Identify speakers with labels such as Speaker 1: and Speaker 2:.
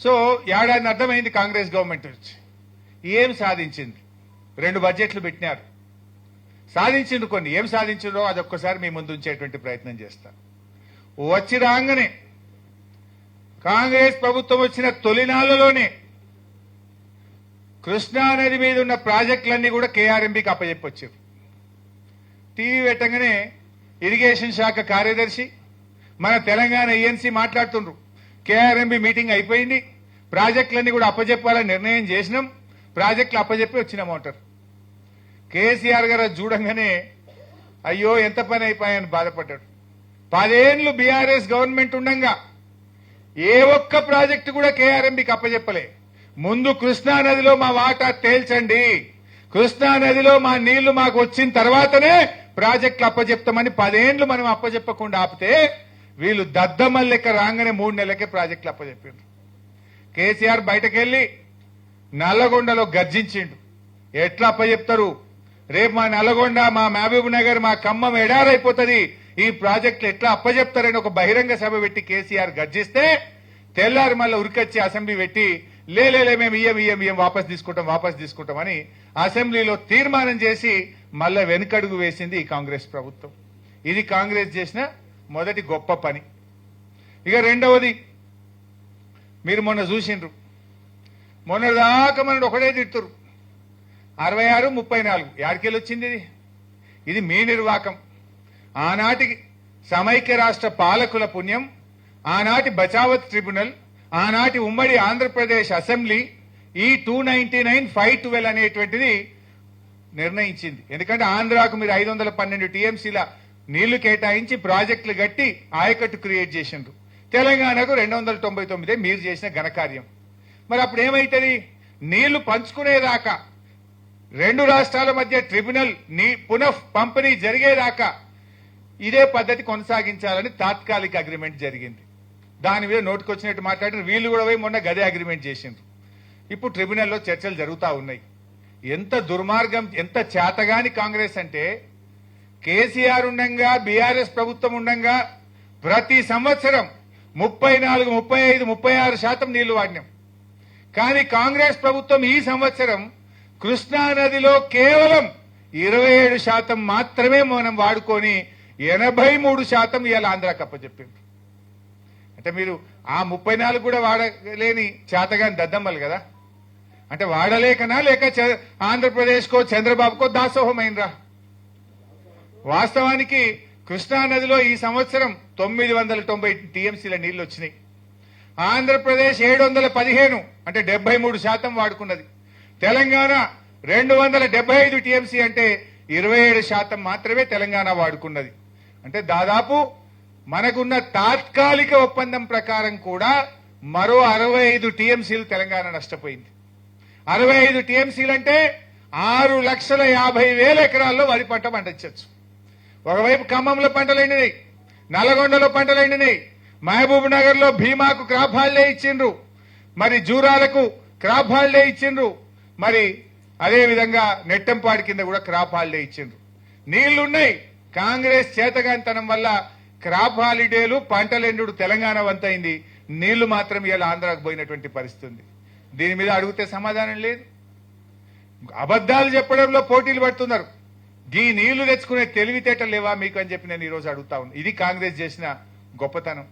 Speaker 1: So ఏడాది అర్థమైంది Congress government వచ్చి ఏం సాధించింది. 2 బడ్జెట్లు పెట్టినారు, సాధించిండ్రు కొన్ని. ఏం సాధించిండ్రో అదొక్కసారి మీ ముందు ఉంచేటువంటి ప్రయత్నం చేస్తా. వచ్చి రాగానే కాంగ్రెస్ ప్రభుత్వం వచ్చిన తొలినాళ్లలోనే కృష్ణానది మీద ఉన్న ప్రాజెక్టులన్నీ కూడా కేఆర్ఎంబీకి అప్పచెప్పొచ్చారు. టీవీ పెట్టగానే ఇరిగేషన్ శాఖ కార్యదర్శి మన తెలంగాణ ఈఎన్సీ మాట్లాడుతుండ్రు, కేఆర్ఎంబీ మీటింగ్ అయిపోయింది, ప్రాజెక్టులన్నీ కూడా అప్పచెప్పాలని నిర్ణయం చేసినాం, ప్రాజెక్టులు అప్పచెప్పి వచ్చినామంటారు. కేసీఆర్ గారు చూడంగానే అయ్యో ఎంత పని అయిపోయాయని బాధపడ్డాడు. 10 ఏళ్లు బీఆర్ఎస్ గవర్నమెంట్ ఉండగా ఏ ఒక్క ప్రాజెక్టు కూడా కేఆర్ఎంబీకి అప్పచెప్పలే. ముందు కృష్ణా నదిలో మా వాటా తేల్చండి, కృష్ణా నదిలో మా నీళ్లు మాకు వచ్చిన తర్వాతనే ప్రాజెక్టులు అప్పచెప్తామని 10 ఏళ్లు మనం అప్పచెప్పకుండా ఆపితే వీళ్ళు దద్దమ్మల లెక్క రాగానే 3 నెలలకే ప్రాజెక్టులు అప్పచెప్పారు. కేసీఆర్ బయటకెళ్లి నల్లగొండలో గర్జించిండు. ఎట్లా అప్పచెప్తారు, రేపు మా నల్లగొండ, మా మహబూబ్ నగర్, మా ఖమ్మం ఎడారైపోతుంది, ఈ ప్రాజెక్టులు ఎట్లా అప్పచెప్తారని ఒక బహిరంగ సభ పెట్టి కేసీఆర్ గర్జిస్తే తెల్లారి మళ్ళీ ఉరికొచ్చి అసెంబ్లీ పెట్టి లేలే మేము ఇయ్యం వాపస్ తీసుకుంటాం అని అసెంబ్లీలో తీర్మానం చేసి మళ్ళా వెనుకడుగు వేసింది ఈ కాంగ్రెస్ ప్రభుత్వం. ఇది కాంగ్రెస్ చేసిన మొదటి గొప్ప పని. ఇక రెండవది, మీరు మొన్న చూసిండ్రు, మొన్నదాకా మనం ఒకటే తిడుతురు, 66, 34 యాడికెళ్ళి వచ్చింది ఇది? ఇది మీ నిర్వాకం. ఆనాటి సమైక్య రాష్ట్ర పాలకుల పుణ్యం, ఆనాటి బచావత్ ట్రిబ్యునల్, ఆనాటి ఉమ్మడి ఆంధ్రప్రదేశ్ అసెంబ్లీ ఈ 299/512 అనేటువంటిది నిర్ణయించింది. ఎందుకంటే ఆంధ్రాకు మీరు 512 టీఎంసీల నీళ్లు కేటాయించి ప్రాజెక్టులు కట్టి ఆయకట్టు క్రియేట్ చేసిండ్రు. తెలంగాణకు 299 మీరు చేసిన ఘనకార్యం. మరి అప్పుడు ఏమైతుంది? నీళ్లు పంచుకునేదాకా 2 రాష్ట్రాల మధ్య ట్రిబ్యునల్ పునః పంపిణీ జరిగేదాకా ఇదే పద్ధతి కొనసాగించాలని తాత్కాలిక అగ్రిమెంట్ జరిగింది. దాని మీద నోటుకొచ్చినట్టు మాట్లాడిన వీళ్ళు కూడా పోయి మొన్న గదే అగ్రిమెంట్ చేసిండ్రు. ఇప్పుడు ట్రిబ్యునల్లో చర్చలు జరుగుతూ ఉన్నాయి. ఎంత దుర్మార్గం, ఎంత చేతగాని కాంగ్రెస్ అంటే, కేసీఆర్ ఉండంగా, బీఆర్ఎస్ ప్రభుత్వం ఉండంగా ప్రతి సంవత్సరం 34, 35, 36% నీళ్లు వాడినాం. కానీ కాంగ్రెస్ ప్రభుత్వం ఈ సంవత్సరం కృష్ణా నదిలో కేవలం 27% మాత్రమే మనం వాడుకొని 83% ఇవాళ ఆంధ్రాకి అప్పచెప్పిండ్రు. అంటే మీరు ఆ 34 కూడా వాడలేని చేతగాని దద్దమ్మలు కదా. అంటే వాడలేకనా, లేక ఆంధ్రప్రదేశ్కో చంద్రబాబుకో దాసోహమైనరా? వాస్తవానికి కృష్ణా నదిలో ఈ సంవత్సరం 990 టీఎంసీల నీళ్లు వచ్చినాయి. ఆంధ్రప్రదేశ్ 715 అంటే 73% వాడుకున్నది. తెలంగాణ 275 టీఎంసీ అంటే 27% మాత్రమే తెలంగాణ వాడుకున్నది. అంటే దాదాపు మనకున్న తాత్కాలిక ఒప్పందం ప్రకారం కూడా మరో 65 టీఎంసీలు తెలంగాణ నష్టపోయింది. 65 టీఎంసీలు అంటే 6,50,000 ఎకరాల్లో వరి పంట పండించవచ్చు. ఒకవైపు ఖమ్మంలో పంటలు ఎండినాయి, నల్లగొండలో పంటలు ఎండినాయి, మహబూబ్ నగర్ లో భీమాకు క్రాప్ హాలిడే ఇచ్చిండ్రు, మరి జూరాలకు క్రాప్ హాలిడే ఇచ్చిండ్రు, మరి అదే విధంగా నెట్టంపాడి కింద కూడా క్రాప్ హాలిడే ఇచ్చిండ్రు. నీళ్లున్నాయి, కాంగ్రెస్ చేతగానితనం వల్ల క్రాప్ హాలిడేలు, పంటలెండు తెలంగాణ వంతైంది, నీళ్లు మాత్రం ఇలా ఆంధ్రాకు పోయినటువంటి పరిస్థితి ఉంది. దీని మీద అడిగితే సమాధానం లేదు. అబద్దాలు చెప్పడంలో పోటీలు పడుతున్నారు. ఈ నీళ్లు తెచ్చుకునే తెలివితేటలు లేవా మీకు అని చెప్పి నేను ఈ రోజు అడుగుతా ఉన్నాను. ఇది కాంగ్రెస్ చేసిన గొప్పతనం.